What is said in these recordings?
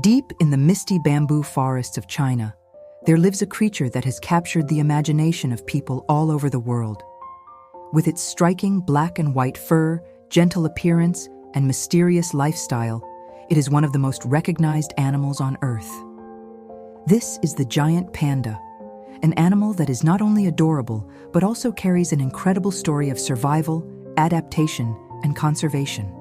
Deep in the misty bamboo forests of China, there lives a creature that has captured the imagination of people all over the world. With its striking black and white fur, gentle appearance, and mysterious lifestyle, it is one of the most recognized animals on Earth. This is the giant panda, an animal that is not only adorable, but also carries an incredible story of survival, adaptation, and conservation.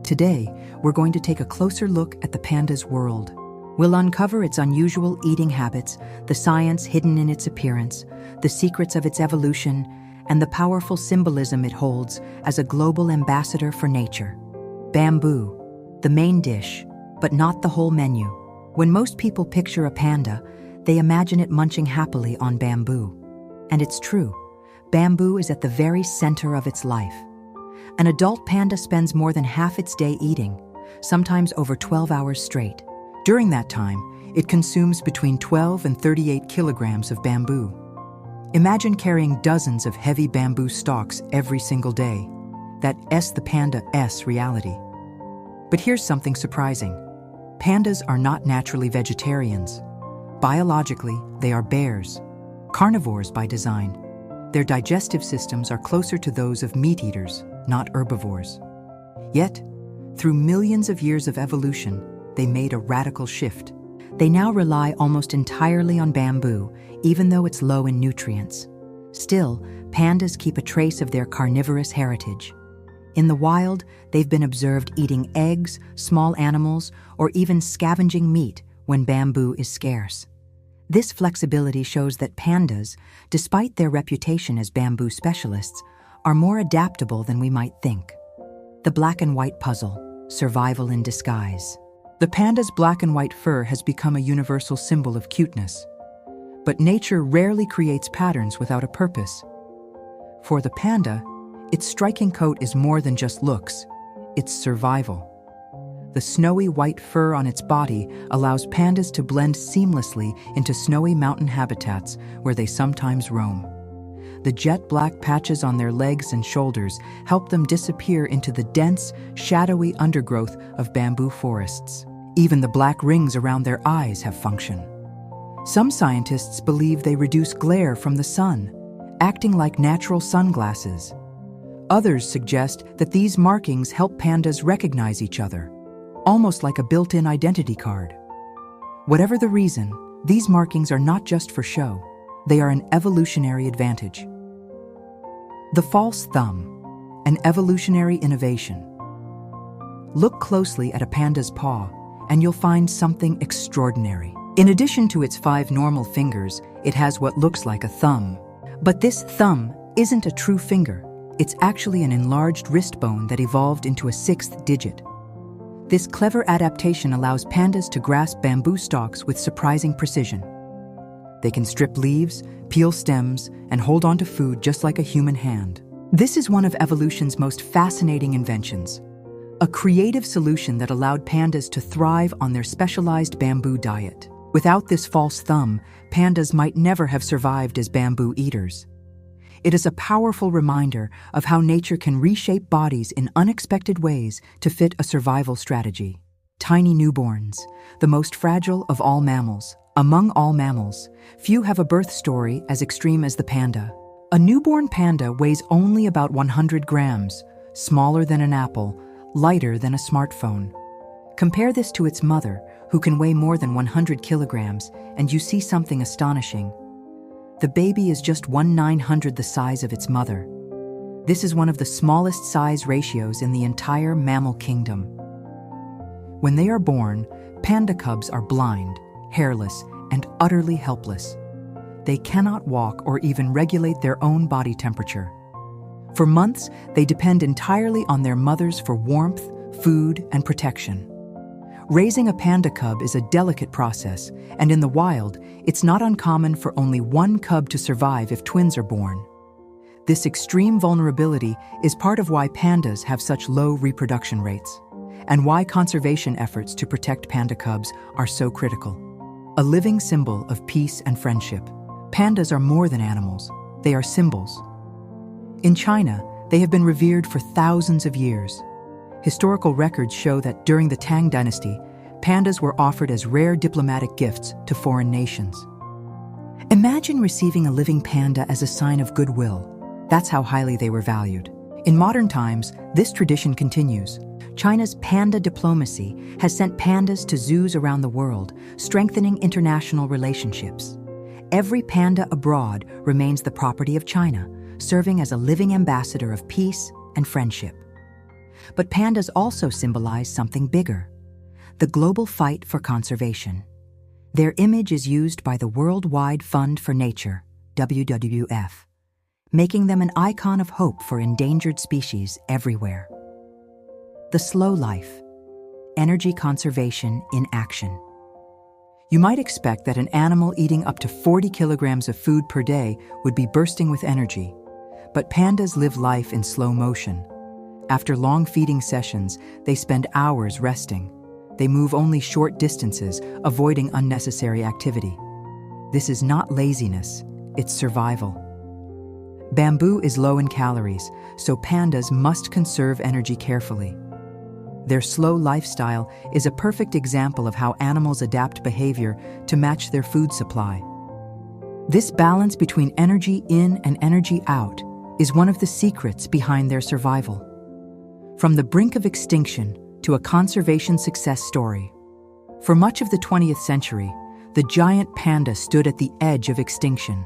Today, we're going to take a closer look at the panda's world. We'll uncover its unusual eating habits, the science hidden in its appearance, the secrets of its evolution, and the powerful symbolism it holds as a global ambassador for nature. Bamboo, the main dish, but not the whole menu. When most people picture a panda, they imagine it munching happily on bamboo. And it's true, bamboo is at the very center of its life. An adult panda spends more than half its day eating, sometimes over 12 hours straight. During that time, it consumes between 12 and 38 kilograms of bamboo. Imagine carrying dozens of heavy bamboo stalks every single day. That's the panda's reality. But here's something surprising. Pandas are not naturally vegetarians. Biologically, they are bears, carnivores by design. Their digestive systems are closer to those of meat eaters, not herbivores. Yet, through millions of years of evolution, they made a radical shift. They now rely almost entirely on bamboo, even though it's low in nutrients. Still, pandas keep a trace of their carnivorous heritage. In the wild, they've been observed eating eggs, small animals, or even scavenging meat when bamboo is scarce. This flexibility shows that pandas, despite their reputation as bamboo specialists, are more adaptable than we might think. The black and white puzzle, survival in disguise. The panda's black and white fur has become a universal symbol of cuteness. But nature rarely creates patterns without a purpose. For the panda, its striking coat is more than just looks, it's survival. The snowy white fur on its body allows pandas to blend seamlessly into snowy mountain habitats where they sometimes roam. The jet black patches on their legs and shoulders help them disappear into the dense, shadowy undergrowth of bamboo forests. Even the black rings around their eyes have function. Some scientists believe they reduce glare from the sun, acting like natural sunglasses. Others suggest that these markings help pandas recognize each other, almost like a built-in identity card. Whatever the reason, these markings are not just for show. They are an evolutionary advantage. The false thumb, an evolutionary innovation. Look closely at a panda's paw, and you'll find something extraordinary. In addition to its 5 normal fingers, it has what looks like a thumb. But this thumb isn't a true finger. It's actually an enlarged wrist bone that evolved into a 6th digit. This clever adaptation allows pandas to grasp bamboo stalks with surprising precision. They can strip leaves, peel stems, and hold on to food just like a human hand. This is one of evolution's most fascinating inventions, a creative solution that allowed pandas to thrive on their specialized bamboo diet. Without this false thumb, pandas might never have survived as bamboo eaters. It is a powerful reminder of how nature can reshape bodies in unexpected ways to fit a survival strategy. Tiny newborns, the most fragile of all mammals. Among all mammals, few have a birth story as extreme as the panda. A newborn panda weighs only about 100 grams, smaller than an apple, lighter than a smartphone. Compare this to its mother, who can weigh more than 100 kilograms, and you see something astonishing. The baby is just 1/900 the size of its mother. This is one of the smallest size ratios in the entire mammal kingdom. When they are born, panda cubs are blind, hairless, and utterly helpless. They cannot walk or even regulate their own body temperature. For months, they depend entirely on their mothers for warmth, food, and protection. Raising a panda cub is a delicate process, and in the wild, it's not uncommon for only one cub to survive if twins are born. This extreme vulnerability is part of why pandas have such low reproduction rates, and why conservation efforts to protect panda cubs are so critical. A living symbol of peace and friendship. Pandas are more than animals, they are symbols. In China, they have been revered for thousands of years. Historical records show that during the Tang dynasty, pandas were offered as rare diplomatic gifts to foreign nations. Imagine receiving a living panda as a sign of goodwill. That's how highly they were valued. In modern times, this tradition continues. China's panda diplomacy has sent pandas to zoos around the world, strengthening international relationships. Every panda abroad remains the property of China, serving as a living ambassador of peace and friendship. But pandas also symbolize something bigger: the global fight for conservation. Their image is used by the Worldwide Fund for Nature, WWF, making them an icon of hope for endangered species everywhere. The slow life, energy conservation in action. You might expect that an animal eating up to 40 kilograms of food per day would be bursting with energy, but pandas live life in slow motion. After long feeding sessions, they spend hours resting. They move only short distances, avoiding unnecessary activity. This is not laziness, it's survival. Bamboo is low in calories, so pandas must conserve energy carefully. Their slow lifestyle is a perfect example of how animals adapt behavior to match their food supply. This balance between energy in and energy out is one of the secrets behind their survival. From the brink of extinction to a conservation success story. For much of the 20th century, the giant panda stood at the edge of extinction.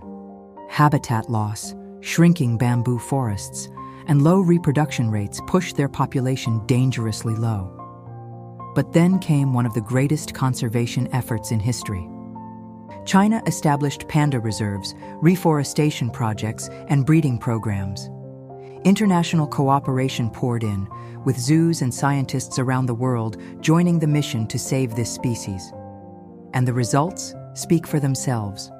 Habitat loss, shrinking bamboo forests, and low reproduction rates pushed their population dangerously low. But then came one of the greatest conservation efforts in history. China established panda reserves, reforestation projects, and breeding programs. International cooperation poured in, with zoos and scientists around the world joining the mission to save this species. And the results speak for themselves.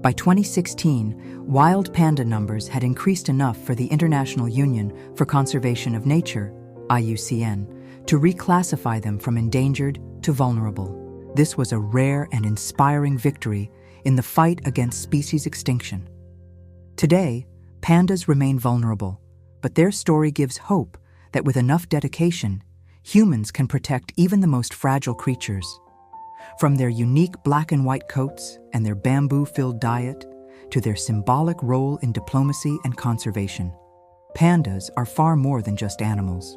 By 2016, wild panda numbers had increased enough for the International Union for Conservation of Nature, IUCN, to reclassify them from endangered to vulnerable. This was a rare and inspiring victory in the fight against species extinction. Today, pandas remain vulnerable, but their story gives hope that with enough dedication, humans can protect even the most fragile creatures. From their unique black and white coats and their bamboo-filled diet to their symbolic role in diplomacy and conservation, pandas are far more than just animals.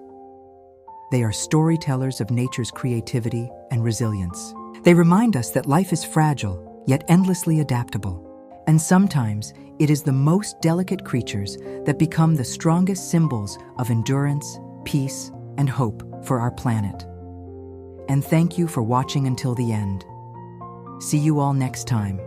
They are storytellers of nature's creativity and resilience. They remind us that life is fragile, yet endlessly adaptable. And sometimes, it is the most delicate creatures that become the strongest symbols of endurance, peace, and hope for our planet. And thank you for watching until the end. See you all next time.